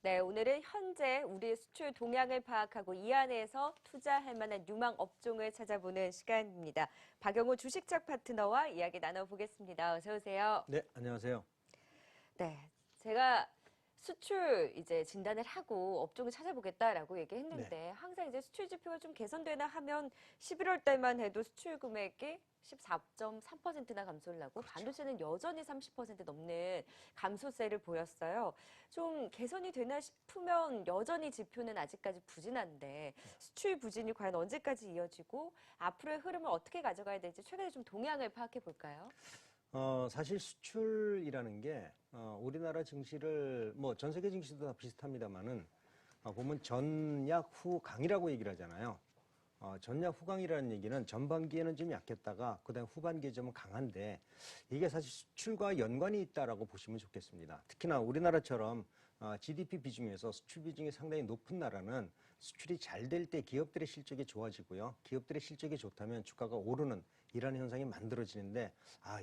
네, 오늘은 현재 우리의 수출 동향을 파악하고 이 안에서 투자할 만한 유망 업종을 찾아보는 시간입니다. 박영호 주식책 파트너와 이야기 나눠보겠습니다. 어서 오세요. 네, 안녕하세요. 네, 제가 수출 이제 진단을 하고 업종을 찾아보겠다라고 네. 얘기했는데 항상 이제 수출 지표가 좀 개선되나 하면 11월 달만 해도 수출 금액이 14.3%나 감소를 하고 그렇죠. 반도체는 여전히 30% 넘는 감소세를 보였어요. 좀 개선이 되나 싶으면 여전히 지표는 아직까지 부진한데 수출 부진이 과연 언제까지 이어지고 앞으로의 흐름을 어떻게 가져가야 될지 최근에 좀 동향을 파악해 볼까요? 사실 수출이라는 게, 우리나라 증시를, 뭐, 전 세계 증시도 다 비슷합니다만은, 보면 전약 후강이라고 얘기를 하잖아요. 전약 후강이라는 얘기는 전반기에는 좀 약했다가, 그 다음 후반기에 좀 강한데, 이게 사실 수출과 연관이 있다라고 보시면 좋겠습니다. 특히나 우리나라처럼 GDP 비중에서 수출 비중이 상당히 높은 나라는 수출이 잘 될 때 기업들의 실적이 좋아지고요. 기업들의 실적이 좋다면 주가가 오르는 이런 현상이 만들어지는데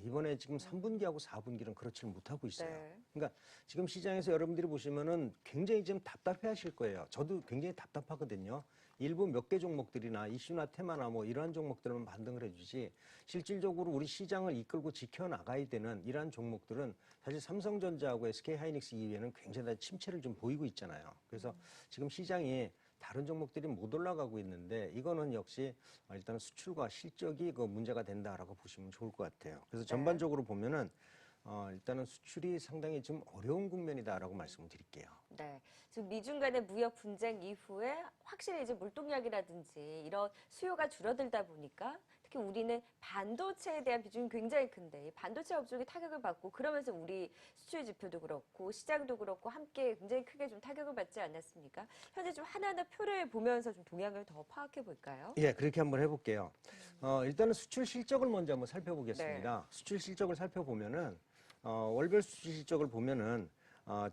이번에 지금 3분기하고 4분기는 그렇지는 못하고 있어요. 네. 그러니까 지금 시장에서 여러분들이 보시면은 굉장히 좀 답답해 하실 거예요. 저도 굉장히 답답하거든요. 일부 몇 개 종목들이나 이슈나 테마나 뭐 이러한 종목들만 반등을 해주지 실질적으로 우리 시장을 이끌고 지켜나가야 되는 이러한 종목들은 사실 삼성전자하고 SK하이닉스 이외에는 굉장히 다 침체를 좀 보이고 있잖아요. 그래서 지금 시장이 다른 종목들이 못 올라가고 있는데 이거는 역시 일단은 수출과 실적이 그 문제가 된다라고 보시면 좋을 것 같아요. 그래서 네. 전반적으로 보면은 일단은 수출이 상당히 좀 어려운 국면이다라고 말씀을 드릴게요. 네. 지금 미중 간의 무역 분쟁 이후에 확실히 이제 물동량이라든지 이런 수요가 줄어들다 보니까 특히 우리는 반도체에 대한 비중이 굉장히 큰데 이 반도체 업종이 타격을 받고 그러면서 우리 수출 지표도 그렇고 시장도 그렇고 함께 굉장히 크게 좀 타격을 받지 않았습니까? 현재 좀 하나하나 표를 보면서 좀 동향을 더 파악해 볼까요? 예, 그렇게 한번 해볼게요. 일단은 수출 실적을 먼저 한번 네. 살펴보겠습니다. 수출 실적을 살펴보면은, 월별 수출 실적을 보면은,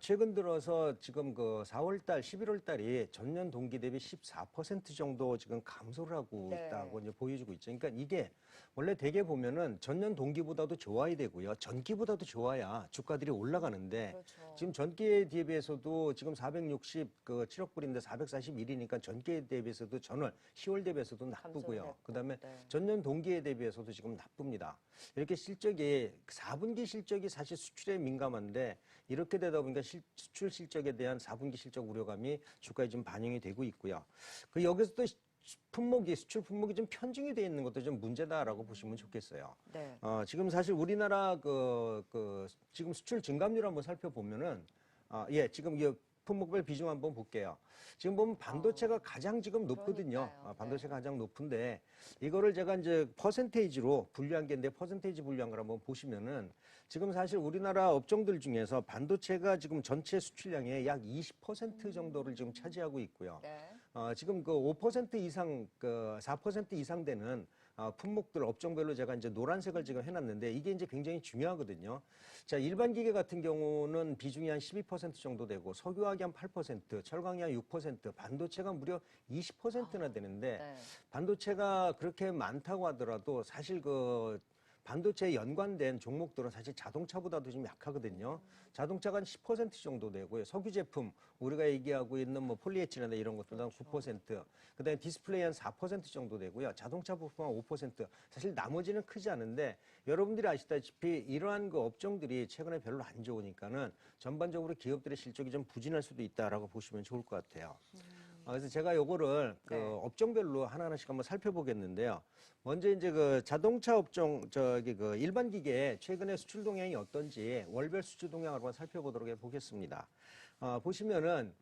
최근 들어서 지금 그 4월 달, 11월 달이 전년 동기 대비 14% 정도 지금 감소를 하고 있다고 네. 이제 보여주고 있죠. 그러니까 이게 원래 대개 보면은 전년 동기보다도 좋아야 되고요. 전기보다도 좋아야 주가들이 올라가는데 그렇죠. 지금 전기에 대비해서도 지금 460, 그 7억 불인데 441이니까 전기에 대비해서도 전월, 10월 대비해서도 감소를 나쁘고요. 그 했고. 다음에 네. 전년 동기에 대비해서도 지금 나쁩니다. 이렇게 실적이 4분기 실적이 사실 수출에 민감한데 이렇게 되다 보니까 수출 실적에 대한 4분기 실적 우려감이 주가에 좀 반영이 되고 있고요. 그 여기서 또 수출 품목이 좀 편중이 되어 있는 것도 좀 문제다라고 보시면 좋겠어요. 네. 지금 사실 우리나라 지금 수출 증감률 한번 살펴보면은, 지금 이 품목별 비중 한번 볼게요. 지금 보면 반도체가 가장 지금 높거든요. 그러니까요. 네. 반도체가 가장 높은데, 이거를 제가 이제 퍼센테이지로 분류한 게인데, 퍼센테이지 분류한 걸 한번 보시면은, 지금 사실 우리나라 업종들 중에서 반도체가 지금 전체 수출량의 약 20% 정도를 지금 차지하고 있고요. 네. 지금 그 5% 이상, 4% 이상 되는 품목들 업종별로 제가 이제 노란색을 지금 해놨는데 이게 이제 굉장히 중요하거든요. 자, 일반 기계 같은 경우는 비중이 한 12% 정도 되고 석유화학이 한 8%, 철강이 한 6%, 반도체가 무려 20%나 되는데 네. 반도체가 그렇게 많다고 하더라도 사실 그 반도체에 연관된 종목들은 사실 자동차보다도 좀 약하거든요. 자동차가 한 10% 정도 되고요. 석유 제품, 우리가 얘기하고 있는 뭐 폴리에틸렌이나 이런 것도 한 그렇죠. 9%, 그다음에 디스플레이 한 4% 정도 되고요. 자동차 부품 한 5%. 사실 나머지는 크지 않은데 여러분들이 아시다시피 이러한 그 업종들이 최근에 별로 안 좋으니까는 전반적으로 기업들의 실적이 좀 부진할 수도 있다라고 보시면 좋을 것 같아요. 그래서 제가 요거를 그 네. 업종별로 하나하나씩 한번 살펴보겠는데요. 먼저 이제 그 자동차 업종, 그 일반 기계 최근에 수출 동향이 어떤지 월별 수출 동향을 한번 살펴보도록 해보겠습니다. 보시면은,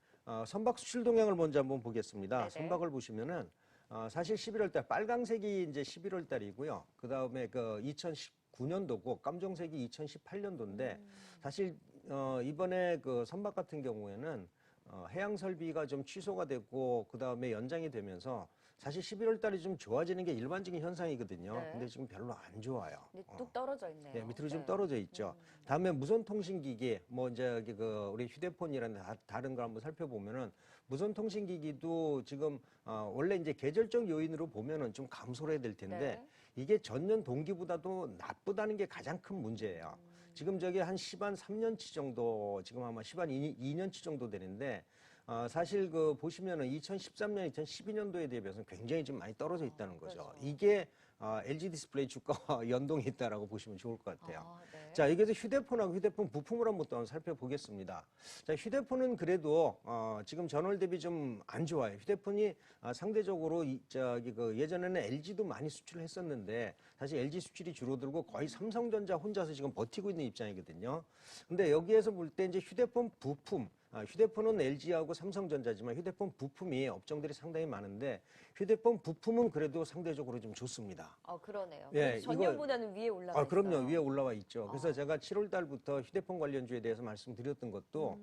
선박 수출 동향을 먼저 한번 보겠습니다. 네네. 선박을 보시면은, 사실 11월 달, 빨강색이 이제 11월 달이고요. 그 다음에 그 2019년도고, 깜정색이 2018년도인데, 사실, 이번에 그 선박 같은 경우에는 해양 설비가 좀 취소가 되고 그다음에 연장이 되면서 사실 11월 달이 좀 좋아지는 게 일반적인 현상이거든요. 근데 네. 지금 별로 안 좋아요. 근데 뚝 떨어져 네, 있네요. 밑으로 좀 네. 떨어져 있죠. 다음에 무선통신기기, 뭐 이제 여기 그 우리 휴대폰이라는 다른 걸 한번 살펴보면은 무선통신기기도 지금 원래 이제 계절적 요인으로 보면은 좀 감소를 해야 될 텐데 네. 이게 전년 동기보다도 나쁘다는 게 가장 큰 문제예요. 지금 저게 한 10한 3년치 정도, 지금 아마 10한 2년치 정도 되는데, 사실 그 보시면은 2013년, 2012년도에 대비해서는 굉장히 좀 많이 떨어져 있다는 거죠. 그렇죠. 이게 LG 디스플레이 주가와 연동이 있다라고 보시면 좋을 것 같아요. 네. 자, 여기서 휴대폰하고 휴대폰 부품을 한번 또 살펴보겠습니다. 자, 휴대폰은 그래도 지금 전월 대비 좀 안 좋아요. 휴대폰이 상대적으로 예전에는 LG도 많이 수출했었는데 사실 LG 수출이 줄어들고 거의 삼성전자 혼자서 지금 버티고 있는 입장이거든요. 근데 여기에서 볼 때 이제 휴대폰 부품, 휴대폰은 LG하고 삼성전자지만 휴대폰 부품이 업종들이 상당히 많은데 휴대폰 부품은 그래도 상대적으로 좀 좋습니다. 그러네요. 예, 전년보다는 위에 올라가 있어요. 그럼요. 위에 올라와 있죠. 그래서 제가 7월 달부터 휴대폰 관련주에 대해서 말씀드렸던 것도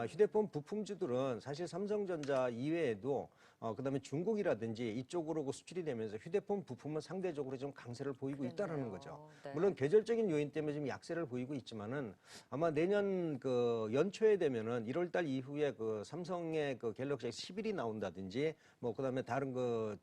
휴대폰 부품주들은 사실 삼성전자 이외에도 그다음에 중국이라든지 이쪽으로 수출이 되면서 휴대폰 부품은 상대적으로 좀 강세를 보이고 있다라는 거죠. 네. 물론 계절적인 요인 때문에 좀 약세를 보이고 있지만은 아마 내년 그 연초에 되면은 1월 달 이후에 그 삼성의 그 갤럭시 S11이 나온다든지 뭐 그다음에 다른 그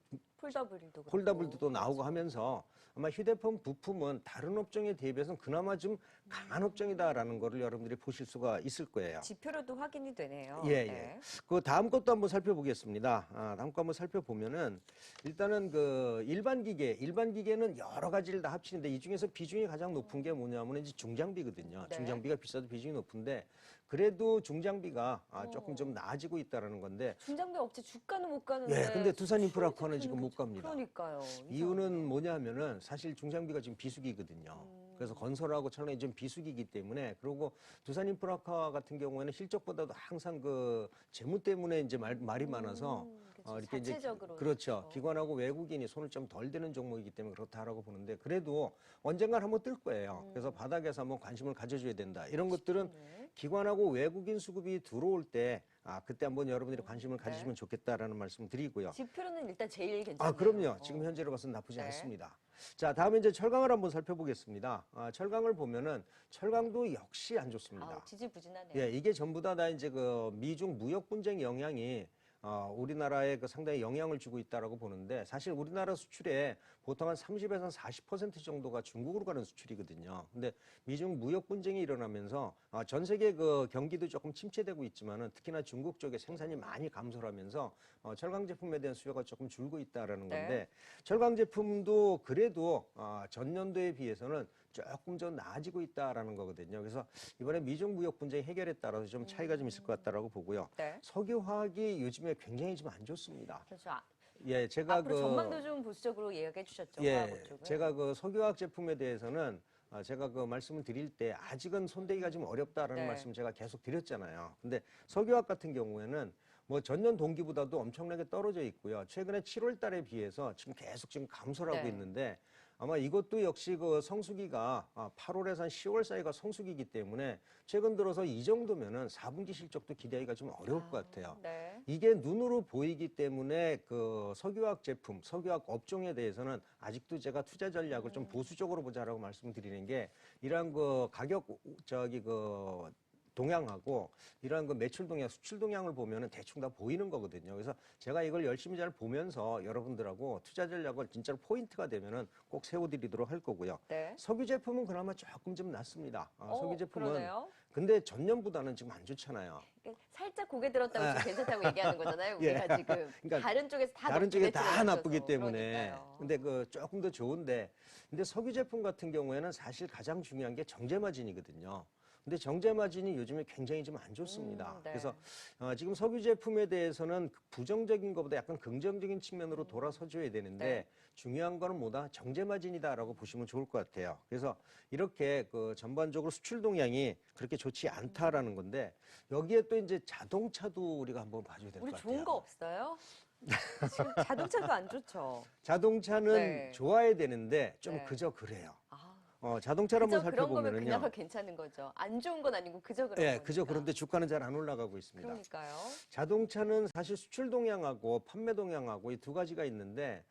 폴더블도 또 나오고 하면서 아마 휴대폰 부품은 다른 업종에 대비해서는 그나마 좀 강한 업종이다라는 거를 여러분들이 보실 수가 있을 거예요. 지표로도 확인이 되네요. 예, 네. 예. 그 다음 것도 한번 살펴보겠습니다. 다음 거 한번 살펴보면은 일단은 그 일반 기계는 여러 가지를 다 합치는데 이 중에서 비중이 가장 높은 게 뭐냐면 이제 중장비거든요. 네. 중장비가 비싸도 비중이 높은데 그래도 중장비가 조금 좀 나아지고 있다라는 건데 중장비 업체 주가는 못 가는데. 예, 근데 두산인프라코는 지금 못 갑니다. 그러니까요. 이유는 뭐냐면은 사실 중장비가 지금 비수기거든요. 그래서 건설하고 철강이 좀 비수기이기 때문에 그리고 두산인프라카 같은 경우에는 실적보다도 항상 그 재무 때문에 이제 말이 많아서 그렇죠. 이렇게 이제 자체적으로 그렇죠. 기관하고 외국인이 손을 좀 덜 대는 종목이기 때문에 그렇다라고 보는데 그래도 언젠간 한번 뜰 거예요. 그래서 바닥에서 한번 관심을 가져줘야 된다. 이런 것들은 기관하고 외국인 수급이 들어올 때 그때 한번 여러분들이 관심을 가지시면 좋겠다라는 말씀 드리고요. 지표로는 일단 제일 괜찮아요. 그럼요. 지금 현재로 봐서는 나쁘지 네. 않습니다. 자, 다음에 이제 철강을 한번 살펴보겠습니다. 철강을 보면은 철강도 역시 안 좋습니다. 지지부진하네요. 예, 이게 전부 다 이제 그 미중 무역 분쟁 영향이 우리나라에 그 상당히 영향을 주고 있다라고 보는데 사실 우리나라 수출에 보통 한 30에서 40% 정도가 중국으로 가는 수출이거든요. 근데 미중 무역 분쟁이 일어나면서 전 세계 그 경기도 조금 침체되고 있지만은 특히나 중국 쪽에 생산이 많이 감소를 하면서 철강 제품에 대한 수요가 조금 줄고 있다라는 건데 네. 철강 제품도 그래도 전년도에 비해서는 조금 좀 나아지고 있다라는 거거든요. 그래서 이번에 미중 무역 분쟁 해결에 따라서 좀 차이가 좀 있을 것 같다라고 보고요. 네. 석유화학이 요즘에 굉장히 좀 안 좋습니다. 그렇죠. 예, 제가 앞으로 전망도 좀 보수적으로 이야기해 주셨죠. 예, 화학 쪽은. 제가 그 석유화학 제품에 대해서는 제가 그 말씀을 드릴 때 아직은 손대기가 좀 어렵다라는 네. 말씀 제가 계속 드렸잖아요. 근데 석유화학 같은 경우에는 뭐 전년 동기보다도 엄청나게 떨어져 있고요. 최근에 7월 달에 비해서 지금 계속 지금 감소를 하고 네. 있는데 아마 이것도 역시 그 성수기가 8월에서 한 10월 사이가 성수기이기 때문에 최근 들어서 이 정도면은 4분기 실적도 기대하기가 좀 어려울 것 같아요. 네. 이게 눈으로 보이기 때문에 그 석유화학 제품, 석유화학 업종에 대해서는 아직도 제가 투자 전략을 좀 보수적으로 보자라고 말씀드리는 게 이러한 그 가격 동향하고 이러한 그 매출 동향, 수출 동향을 보면은 대충 다 보이는 거거든요. 그래서 제가 이걸 열심히 잘 보면서 여러분들하고 투자 전략을 진짜로 포인트가 되면은 꼭 세워드리도록 할 거고요. 네. 석유 제품은 그나마 조금 좀 낫습니다. 석유 제품은 그러네요. 근데 전년보다는 지금 안 좋잖아요. 살짝 고개 들었다고 지금 괜찮다고 얘기하는 거잖아요. 예. 우리가 지금 그러니까 다른 쪽에서 다 다른 쪽에 매출을 다 맞춰서. 나쁘기 때문에. 그러니까요. 근데 그 조금 더 좋은데 근데 석유 제품 같은 경우에는 사실 가장 중요한 게 정제 마진이거든요. 근데 정제 마진이 요즘에 굉장히 좀 안 좋습니다. 네. 그래서 지금 석유 제품에 대해서는 부정적인 것보다 약간 긍정적인 측면으로 돌아서줘야 되는데 네. 중요한 거는 뭐다? 정제 마진이다라고 보시면 좋을 것 같아요. 그래서 이렇게 그 전반적으로 수출 동향이 그렇게 좋지 않다라는 건데 여기에 또 이제 자동차도 우리가 한번 봐줘야 될 것 우리 같아요. 좋은 거 없어요? 지금 자동차도 안 좋죠. 자동차는 네. 좋아야 되는데 좀 네. 그저 그래요. 아, 자동차를 한번 그저 그런 거면 살펴보면은요. 그나마 괜찮은 거죠. 안 좋은 건 아니고 그저 그런 예, 거니까. 그저 그런데 주가는 잘 안 올라가고 있습니다. 그러니까요. 자동차는 사실 수출 동향하고 판매 동향하고 이 두 가지가 있는데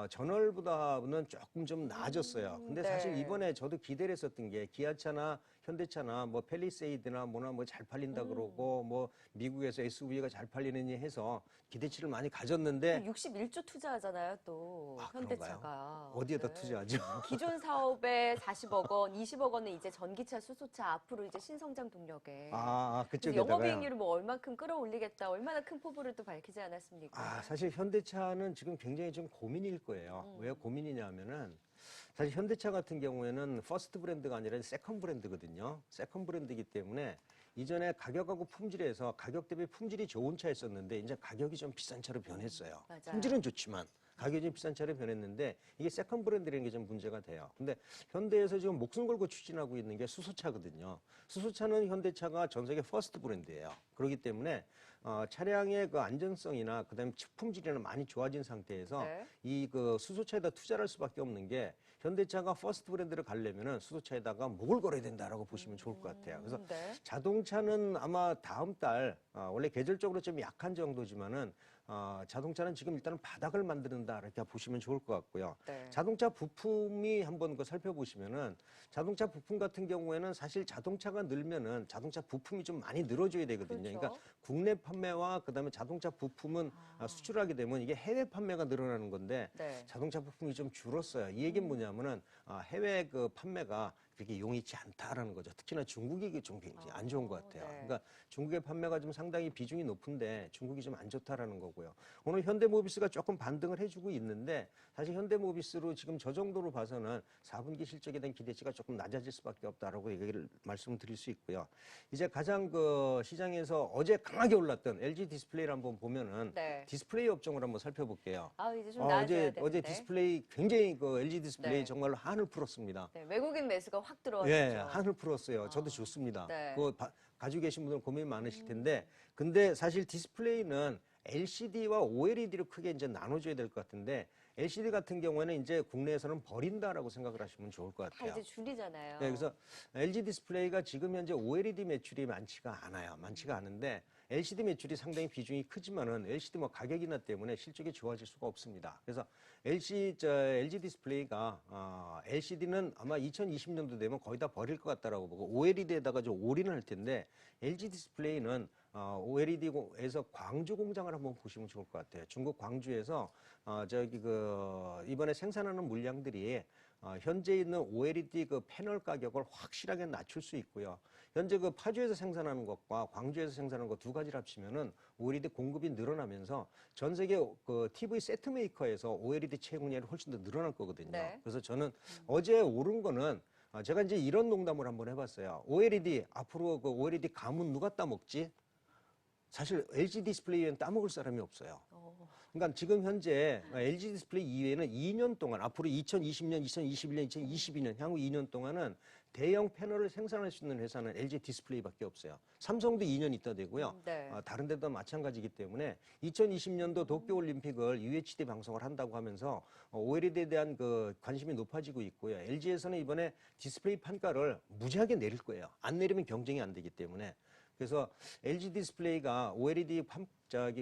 전월보다는 조금 좀 나아졌어요. 근데 사실 네. 이번에 저도 기대를 했었던 게 기아차나 현대차나 뭐 펠리세이드나 뭐나 뭐 잘 팔린다 그러고 뭐 미국에서 SUV가 잘 팔리느니 해서 기대치를 많이 가졌는데 61조 투자하잖아요, 또 그런가요? 현대차가. 어디에다 네. 투자하죠? 기존 사업에 40억 원, 20억 원은 이제 전기차, 수소차 앞으로 이제 신성장 동력에. 그래서 그쪽에다가요. 영업이익률을 뭐 얼만큼 끌어올리겠다, 얼마나 큰 포부를 또 밝히지 않았습니까? 사실 현대차는 지금 굉장히 좀 고민일 거예요. 왜 고민이냐면은 사실 현대차 같은 경우에는 퍼스트 브랜드가 아니라 세컨 브랜드거든요. 세컨 브랜드이기 때문에 이전에 가격하고 품질에서 가격 대비 품질이 좋은 차였었는데 이제 가격이 좀 비싼 차로 변했어요. 맞아요. 품질은 좋지만 가격이 좀 비싼 차로 변했는데 이게 세컨 브랜드라는 게 좀 문제가 돼요. 근데 현대에서 지금 목숨 걸고 추진하고 있는 게 수소차거든요. 수소차는 현대차가 전 세계 퍼스트 브랜드예요. 그렇기 때문에 차량의 그 안전성이나 그다음에 품질이나 많이 좋아진 상태에서 네. 이 그 수소차에다 투자를 할 수밖에 없는 게 현대차가 퍼스트 브랜드를 가려면은 수소차에다가 목을 걸어야 된다라고 보시면 좋을 것 같아요. 그래서 네. 자동차는 아마 다음 달 원래 계절적으로 좀 약한 정도지만은 자동차는 지금 일단은 바닥을 만드는다 이렇게 보시면 좋을 것 같고요. 네. 자동차 부품이 한번 그 살펴보시면은 자동차 부품 같은 경우에는 사실 자동차가 늘면은 자동차 부품이 좀 많이 늘어줘야 되거든요. 그렇죠. 그러니까 국내 판매와 그다음에 자동차 부품은 수출하게 되면 이게 해외 판매가 늘어나는 건데 네. 자동차 부품이 좀 줄었어요. 이 얘기는 뭐냐면은 해외 그 판매가 그렇게 용이치 않다라는 거죠. 특히나 중국이 좀 굉장히 안 좋은 것 같아요. 네. 그러니까 중국의 판매가 좀 상당히 비중이 높은데 중국이 좀 안 좋다라는 거고요. 오늘 현대모비스가 조금 반등을 해주고 있는데 사실 현대모비스로 지금 저 정도로 봐서는 4분기 실적에 대한 기대치가 조금 낮아질 수밖에 없다라고 얘기를 말씀드릴 수 있고요. 이제 가장 그 시장에서 어제 강하게 올랐던 LG 디스플레이를 한번 보면은 네. 디스플레이 업종을 한번 살펴볼게요. 이제 좀 나아져야 되는데. 어제 디스플레이 굉장히 그 LG 디스플레이 네. 정말로 한을 풀었습니다. 네, 외국인 매수가 확 들어왔죠. 예, 한을 풀었어요. 저도 좋습니다. 네. 그거 가지고 계신 분들은 고민이 많으실 텐데, 근데 사실 디스플레이는 LCD와 OLED로 크게 이제 나눠줘야 될 것 같은데, LCD 같은 경우에는 이제 국내에서는 버린다라고 생각을 하시면 좋을 것 다 같아요. 이제 줄이잖아요. 네, 그래서 LG 디스플레이가 지금 현재 OLED 매출이 많지가 않아요. 많지가 않은데 LCD 매출이 상당히 비중이 크지만은 LCD 뭐 가격이나 때문에 실적이 좋아질 수가 없습니다. 그래서 LG 디스플레이가 LCD는 아마 2020년도 되면 거의 다 버릴 것 같다라고 보고 OLED에다가 좀 올인을 할 텐데 LG 디스플레이는 OLED에서 광주 공장을 한번 보시면 좋을 것 같아요. 중국 광주에서 이번에 생산하는 물량들이 현재 있는 OLED 그 패널 가격을 확실하게 낮출 수 있고요. 현재 그 파주에서 생산하는 것과 광주에서 생산하는 것 두 가지를 합치면은 OLED 공급이 늘어나면서 전 세계 그 TV 세트 메이커에서 OLED 채용량이 훨씬 더 늘어날 거거든요. 네. 그래서 저는 어제 오른 거는 제가 이제 이런 농담을 한번 해봤어요. OLED 앞으로 그 OLED 가문 누가 따먹지? 사실 LG 디스플레이엔 따먹을 사람이 없어요. 그러니까 지금 현재 LG 디스플레이 이외에는 2년 동안 앞으로 2020년, 2021년, 2022년 향후 2년 동안은 대형 패널을 생산할 수 있는 회사는 LG 디스플레이밖에 없어요. 삼성도 2년 있다 되고요. 네. 다른 데도 마찬가지이기 때문에 2020년도 도쿄올림픽을 UHD 방송을 한다고 하면서 OLED에 대한 그 관심이 높아지고 있고요. LG에서는 이번에 디스플레이 판가를 무지하게 내릴 거예요. 안 내리면 경쟁이 안 되기 때문에. 그래서 LG 디스플레이가 OLED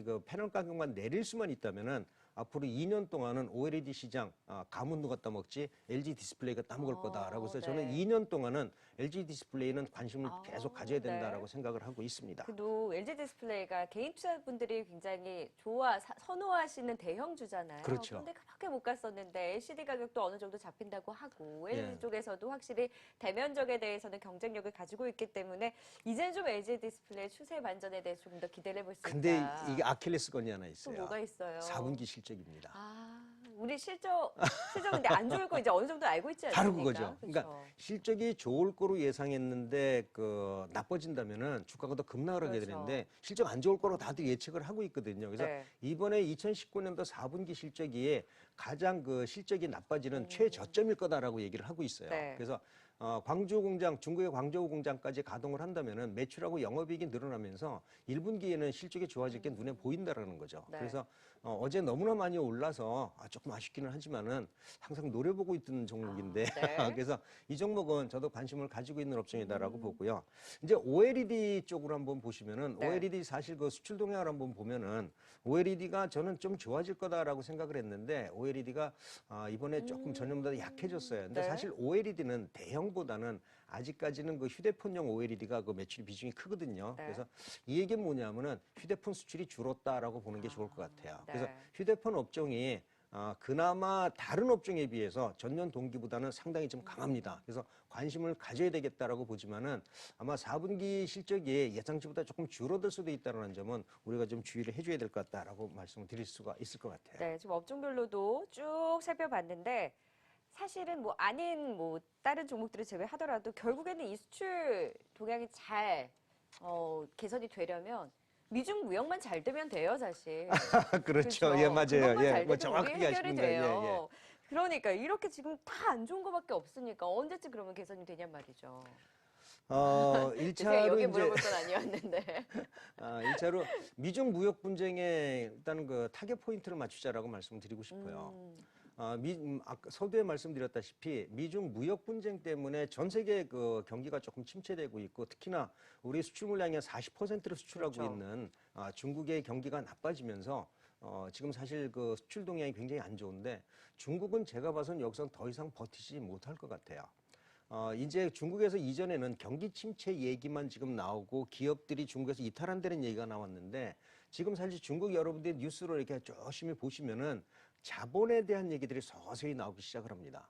그 패널 가격만 내릴 수만 있다면은 앞으로 2년 동안은 OLED 시장 가문 누가 따먹지 LG 디스플레이가 따먹을 거다라고 해서 저는 네. 2년 동안은 LG 디스플레이는 관심을 계속 가져야 네. 된다라고 생각을 하고 있습니다. 그래도 LG 디스플레이가 개인 투자분들이 굉장히 선호하시는 대형주잖아요. 그렇죠. 그런데 그렇게 못 갔었는데 LCD 가격도 어느 정도 잡힌다고 하고 LG 예. 쪽에서도 확실히 대면적에 대해서는 경쟁력을 가지고 있기 때문에 이제는 좀 LG 디스플레이 추세 반전에 대해서 조금 더 기대를 해볼 수 있다. 근데 이게 아킬레스건이 하나 또 있어요. 뭐가 있어요? 4분기 실적입니다. 우리 실적은 근데 안 좋을 거 이제 어느 정도 알고 있지 않습니까? 바로 그거죠. 그러니까 그렇죠. 실적이 좋을 거로 예상했는데 나빠진다면은 주가가 더 급락을 하게 그렇죠. 되는데 실적 안 좋을 거로 다들 예측을 하고 있거든요. 그래서 네. 이번에 2019년도 4분기 실적이 가장 그 실적이 나빠지는 최저점일 거다라고 얘기를 하고 있어요. 네. 그래서 광주 공장, 중국의 광저우 공장까지 가동을 한다면은 매출하고 영업이익이 늘어나면서 1분기에는 실적이 좋아질 게 눈에 보인다라는 거죠. 네. 그래서 어제 너무나 많이 올라서 조금 아쉽기는 하지만은 항상 노려보고 있던 종목인데 네. 그래서 이 종목은 저도 관심을 가지고 있는 업종이다라고 보고요. 이제 OLED 쪽으로 한번 보시면은 네. OLED 사실 그 수출 동향을 한번 보면은 OLED가 저는 좀 좋아질 거다라고 생각을 했는데 OLED가 이번에 조금 전년보다 약해졌어요. 근데 네. 사실 OLED는 대형 가정보다는 아직까지는 그 휴대폰용 OLED가 그 매출 비중이 크거든요. 네. 그래서 이 얘기는 뭐냐면은 휴대폰 수출이 줄었다라고 보는 게 좋을 것 같아요. 네. 그래서 휴대폰 업종이 그나마 다른 업종에 비해서 전년 동기보다는 상당히 좀 강합니다. 그래서 관심을 가져야 되겠다라고 보지만은 아마 4분기 실적이 예상치보다 조금 줄어들 수도 있다는 점은 우리가 좀 주의를 해줘야 될 것 같다라고 말씀을 드릴 수가 있을 것 같아요. 네, 지금 업종별로도 쭉 살펴봤는데 사실은 뭐 아닌 뭐 다른 종목들을 제외하더라도 결국에는 이 수출 동향이 잘 개선이 되려면 미중 무역만 잘 되면 돼요, 사실. 그렇죠. 예, 맞아요. 그것만 예, 잘 뭐 되면 정확하게 우리 해결이 하시는 거예요. 돼요. 예, 예. 그러니까 이렇게 지금 다 안 좋은 거밖에 없으니까 언제쯤 그러면 개선이 되냔 말이죠. 제가 1차로 여기 이제 물어볼 건 아니었는데. 1차로 미중 무역 분쟁에 일단 그 타겟 포인트를 맞추자라고 말씀드리고 싶어요. 아까 서두에 말씀드렸다시피 미중 무역 분쟁 때문에 전 세계 그 경기가 조금 침체되고 있고 특히나 우리 수출 물량의 40%를 수출하고 그렇죠. 있는 중국의 경기가 나빠지면서 지금 사실 그 수출 동향이 굉장히 안 좋은데 중국은 제가 봐서는 여기서 더 이상 버티지 못할 것 같아요. 이제 중국에서 이전에는 경기 침체 얘기만 지금 나오고 기업들이 중국에서 이탈한다는 얘기가 나왔는데 지금 사실 중국 여러분들이 뉴스를 이렇게 조심히 보시면은 자본에 대한 얘기들이 서서히 나오기 시작을 합니다.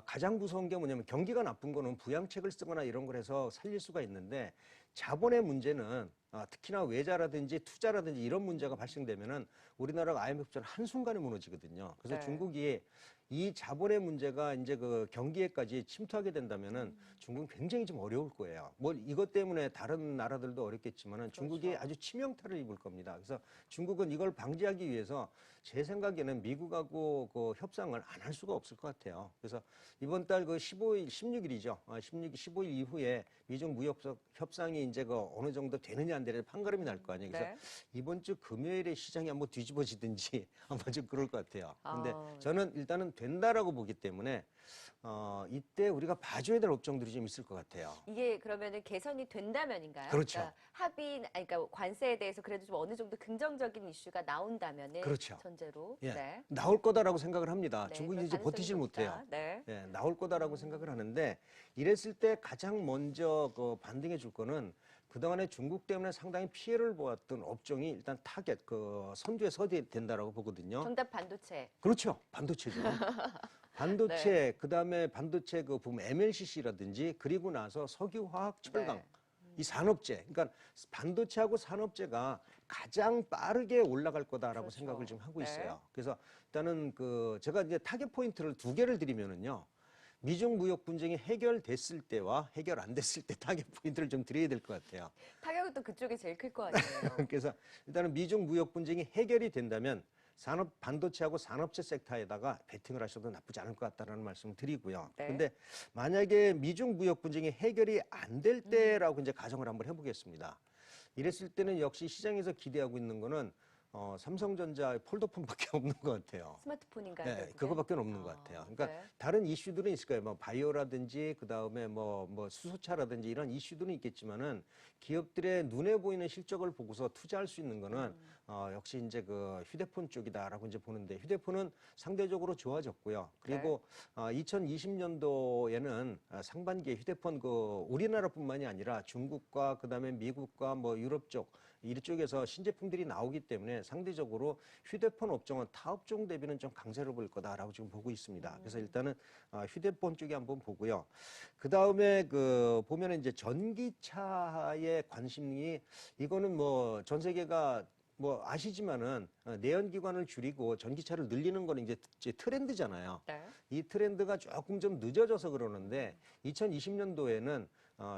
가장 무서운 게 뭐냐면 경기가 나쁜 거는 부양책을 쓰거나 이런 걸 해서 살릴 수가 있는데 자본의 문제는 특히나 외자라든지 투자라든지 이런 문제가 발생되면은 우리나라가 IMF처럼 한순간에 무너지거든요. 그래서 네. 중국이 이 자본의 문제가 이제 그 경기에까지 침투하게 된다면은 중국은 굉장히 좀 어려울 거예요. 뭐 이것 때문에 다른 나라들도 어렵겠지만은 중국이 그렇죠. 아주 치명타를 입을 겁니다. 그래서 중국은 이걸 방지하기 위해서 제 생각에는 미국하고 그 협상을 안 할 수가 없을 것 같아요. 그래서 이번 달 그 15일, 16일이죠. 15일 이후에 미중 무역 협상이 이제 그 어느 정도 되느냐 안 되느냐 판가름이 날 거 아니에요. 그래서 네. 이번 주 금요일에 시장이 한번 뒤집어지든지 아마 좀 그럴 것 같아요. 근데 아. 저는 일단은 된다라고 보기 때문에 이때 우리가 봐줘야 될 업종들이 좀 있을 것 같아요. 이게 그러면은 개선이 된다면인가요? 그렇죠. 그러니까 그러니까 관세에 대해서 그래도 좀 어느 정도 긍정적인 이슈가 나온다면은 그렇죠. 전제로 예, 네. 나올 거다라고 생각을 합니다. 네, 중국이 그럴 이제 가능성이 버티질 높다. 못해요. 네. 예, 나올 거다라고 생각을 하는데 이랬을 때 가장 먼저 그 반등해 줄 거는 그동안에 중국 때문에 상당히 피해를 보았던 업종이 일단 타겟 그 선두에 서야 된다라고 보거든요. 정답 반도체. 그렇죠. 반도체죠. 반도체, 네. 그다음에 반도체 그 보면 MLCC라든지 그리고 나서 석유, 화학, 철강. 네. 이 산업재, 그러니까 반도체하고 산업재가 가장 빠르게 올라갈 거다라고 그렇죠. 생각을 지금 하고 네. 있어요. 그래서 일단은 그 제가 이제 타겟 포인트를 두 개를 드리면은요. 미중 무역 분쟁이 해결됐을 때와 해결 안 됐을 때 타겟 포인트를 좀 드려야 될 것 같아요. 타격은 또 그쪽이 제일 클 거 아니에요. 그래서 일단은 미중 무역 분쟁이 해결이 된다면 산업 반도체하고 산업재 섹터에다가 베팅을 하셔도 나쁘지 않을 것 같다라는 말씀을 드리고요. 네. 근데 만약에 미중 무역 분쟁이 해결이 안 될 때라고 이제 가정을 한번 해보겠습니다. 이랬을 때는 역시 시장에서 기대하고 있는 거는 삼성전자 폴더폰밖에 없는 것 같아요. 스마트폰인가요? 네, 결국엔? 그거밖에 없는 것 같아요. 그러니까 네. 다른 이슈들은 있을 거예요. 뭐 바이오라든지 그다음에 뭐 수소차라든지 이런 이슈들은 있겠지만은 기업들의 눈에 보이는 실적을 보고서 투자할 수 있는 거는 역시 이제 그 휴대폰 쪽이다라고 이제 보는데 휴대폰은 상대적으로 좋아졌고요. 그리고 2020년도에는 상반기에 휴대폰 그 우리나라뿐만이 아니라 중국과 그다음에 미국과 뭐 유럽 쪽 이쪽에서 신제품들이 나오기 때문에 상대적으로 휴대폰 업종은 타 업종 대비는 좀 강세를 보일 거다라고 지금 보고 있습니다. 그래서 일단은 휴대폰 쪽에 한번 보고요. 그 다음에 그 보면은 이제 전기차의 관심이 이거는 뭐 전 세계가 뭐 아시지만은 내연기관을 줄이고 전기차를 늘리는 거는 이제 트렌드잖아요. 네. 이 트렌드가 조금 좀 늦어져서 그러는데 2020년도에는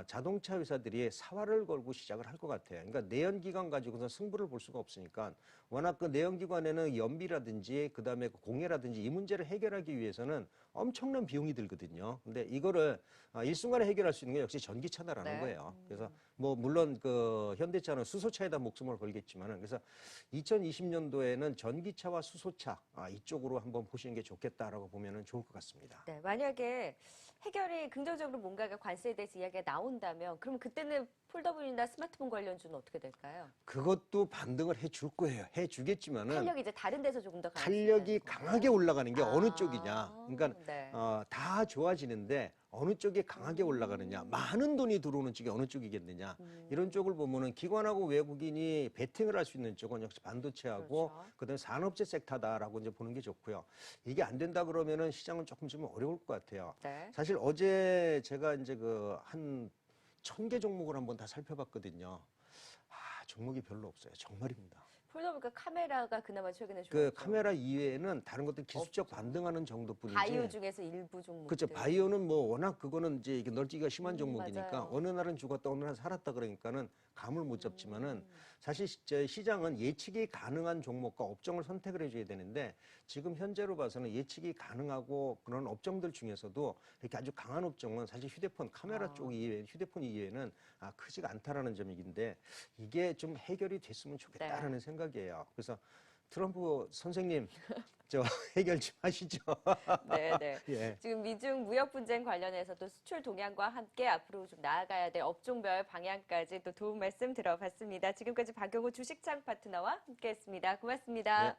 자동차 회사들이 사활을 걸고 시작을 할 것 같아요. 그러니까 내연기관 가지고서 승부를 볼 수가 없으니까 워낙 그 내연기관에는 연비라든지 그다음에 그 공해라든지 이 문제를 해결하기 위해서는 엄청난 비용이 들거든요. 근데 이거를 일순간에 해결할 수 있는 게 역시 전기차다라는 네. 거예요. 그래서 뭐 물론 그 현대차는 수소차에다 목숨을 걸겠지만은 그래서 2020년도에는 전기차와 수소차 이쪽으로 한번 보시는 게 좋겠다라고 보면은 좋을 것 같습니다. 네, 만약에 해결이 긍정적으로 뭔가가 관세에 대해서 이야기가 나온다면 그럼 그때는 폴더블이나 스마트폰 관련주는 어떻게 될까요? 그것도 반등을 해줄 거예요. 해주겠지만은 탄력이 이제 다른 데서 조금 더 강해질 탄력이 수 있다는 건가요? 강하게 올라가는 게 어느 쪽이냐. 그러니까 네. 다 좋아지는데 어느 쪽에 강하게 올라가느냐, 많은 돈이 들어오는 쪽이 어느 쪽이겠느냐, 이런 쪽을 보면은 기관하고 외국인이 베팅을 할 수 있는 쪽은 역시 반도체하고 그렇죠. 그다음에 산업재 섹터다라고 이제 보는 게 좋고요. 이게 안 된다 그러면은 시장은 조금 좀 어려울 것 같아요. 네. 사실 어제 제가 이제 그 한 1000개 종목을 한번 다 살펴봤거든요. 종목이 별로 없어요. 정말입니다. 그러다 보니까 카메라가 그나마 최근에 그 좋았죠. 카메라 이외에는 다른 것들 기술적 반등하는 정도뿐이지. 바이오 중에서 일부 종목들. 그렇죠. 바이오는 뭐 워낙 그거는 이제 이게 널뛰기가 심한 종목이니까 맞아요. 어느 날은 죽었다 어느 날은 살았다 그러니까는 감을 못 잡지만은 사실 시장은 예측이 가능한 종목과 업종을 선택을 해줘야 되는데 지금 현재로 봐서는 예측이 가능하고 그런 업종들 중에서도 이렇게 아주 강한 업종은 사실 휴대폰 카메라 쪽 이외 휴대폰 이외에는 크지가 않다라는 점이긴데 이게 좀 해결이 됐으면 좋겠다라는 생각이에요. 그래서 트럼프 선생님 저 해결 좀 하시죠. 네, 네. 예. 지금 미중 무역 분쟁 관련해서도 수출 동향과 함께 앞으로 좀 나아가야 될 업종별 방향까지 또 도움 말씀 들어봤습니다. 지금까지 박용호 주식창 파트너와 함께했습니다. 고맙습니다. 네.